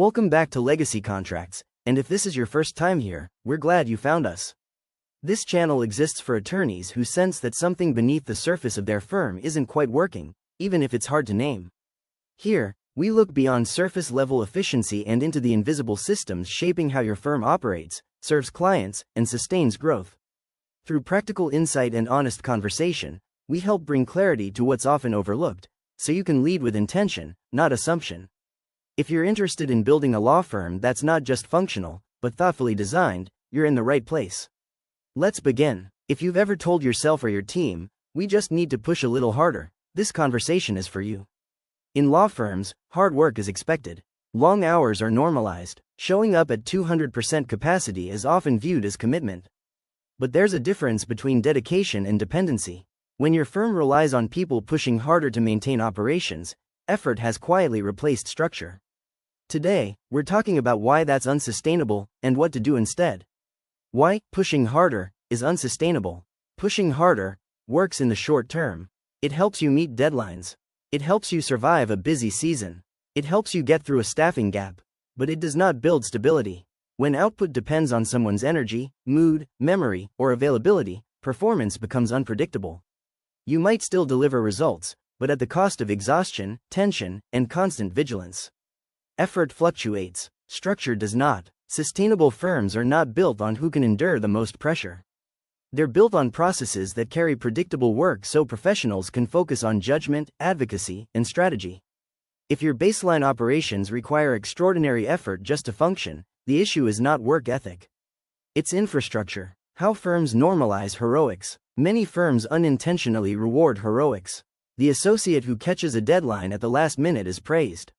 Welcome back to Legacy Contracts, and if this is your first time here, we're glad you found us. This channel exists for attorneys who sense that something beneath the surface of their firm isn't quite working, even if it's hard to name. Here, we look beyond surface-level efficiency and into the invisible systems shaping how your firm operates, serves clients, and sustains growth. Through practical insight and honest conversation, we help bring clarity to what's often overlooked, so you can lead with intention, not assumption. If you're interested in building a law firm that's not just functional, but thoughtfully designed, you're in the right place. Let's begin. If you've ever told yourself or your team, "We just need to push a little harder," this conversation is for you. In law firms, hard work is expected. Long hours are normalized. Showing up at 200% capacity is often viewed as commitment. But there's a difference between dedication and dependency. When your firm relies on people pushing harder to maintain operations, effort has quietly replaced structure. Today, we're talking about why that's unsustainable and what to do instead. Why pushing harder is unsustainable. Pushing harder works in the short term. It helps you meet deadlines. It helps you survive a busy season. It helps you get through a staffing gap. But it does not build stability. When output depends on someone's energy, mood, memory, or availability, performance becomes unpredictable. You might still deliver results, but at the cost of exhaustion, tension, and constant vigilance. Effort fluctuates. Structure does not. Sustainable firms are not built on who can endure the most pressure. They're built on processes that carry predictable work so professionals can focus on judgment, advocacy, and strategy. If your baseline operations require extraordinary effort just to function, the issue is not work ethic. It's infrastructure. How firms normalize heroics. Many firms unintentionally reward heroics. The associate who catches a deadline at the last minute is praised.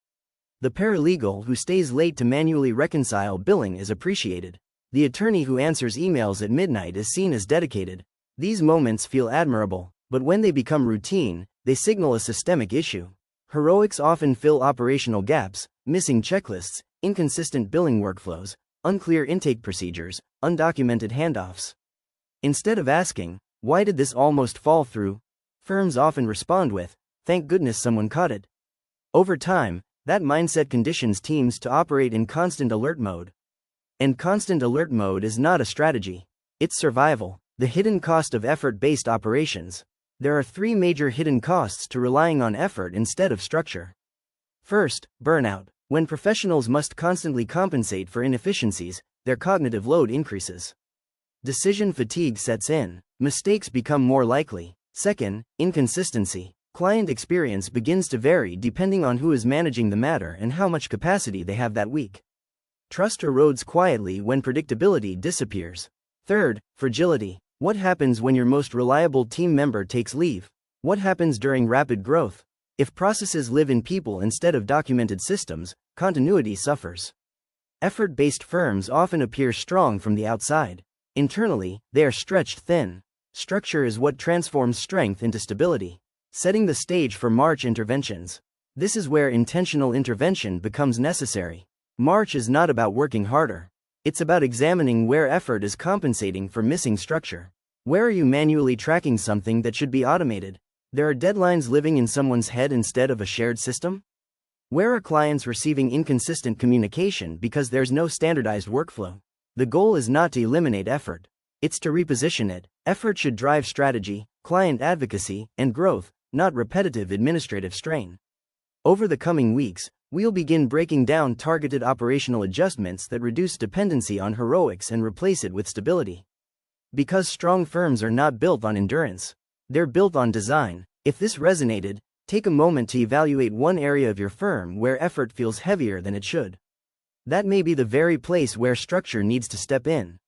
The paralegal who stays late to manually reconcile billing is appreciated. The attorney who answers emails at midnight is seen as dedicated. These moments feel admirable, but when they become routine, they signal a systemic issue. Heroics often fill operational gaps, missing checklists, inconsistent billing workflows, unclear intake procedures, undocumented handoffs. Instead of asking, "Why did this almost fall through?" firms often respond with, "Thank goodness someone caught it." Over time, that mindset conditions teams to operate in constant alert mode. And constant alert mode is not a strategy. It's survival. The hidden cost of effort-based operations. There are three major hidden costs to relying on effort instead of structure. First, burnout. When professionals must constantly compensate for inefficiencies, their cognitive load increases. Decision fatigue sets in. Mistakes become more likely. Second, inconsistency. Client experience begins to vary depending on who is managing the matter and how much capacity they have that week. Trust erodes quietly when predictability disappears. Third, fragility. What happens when your most reliable team member takes leave? What happens during rapid growth? If processes live in people instead of documented systems, continuity suffers. Effort-based firms often appear strong from the outside. Internally, they are stretched thin. Structure is what transforms strength into stability, setting the stage for March interventions. This is where intentional intervention becomes necessary. March is not about working harder. It's about examining where effort is compensating for missing structure. Where are you manually tracking something that should be automated? There are deadlines living in someone's head instead of a shared system? Where are clients receiving inconsistent communication because there's no standardized workflow? The goal is not to eliminate effort. It's to reposition it. Effort should drive strategy, client advocacy, and growth, not repetitive administrative strain. Over the coming weeks, we'll begin breaking down targeted operational adjustments that reduce dependency on heroics and replace it with stability. Because strong firms are not built on endurance. They're built on design. If this resonated, take a moment to evaluate one area of your firm where effort feels heavier than it should. That may be the very place where structure needs to step in.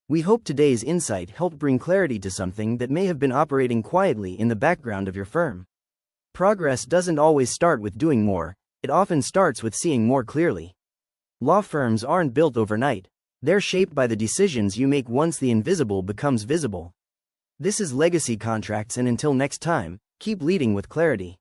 We hope today's insight helped bring clarity to something that may have been operating quietly in the background of your firm. Progress doesn't always start with doing more, it often starts with seeing more clearly. Law firms aren't built overnight. They're shaped by the decisions you make once the invisible becomes visible. This is Legacy Contracts, and until next time, keep leading with clarity.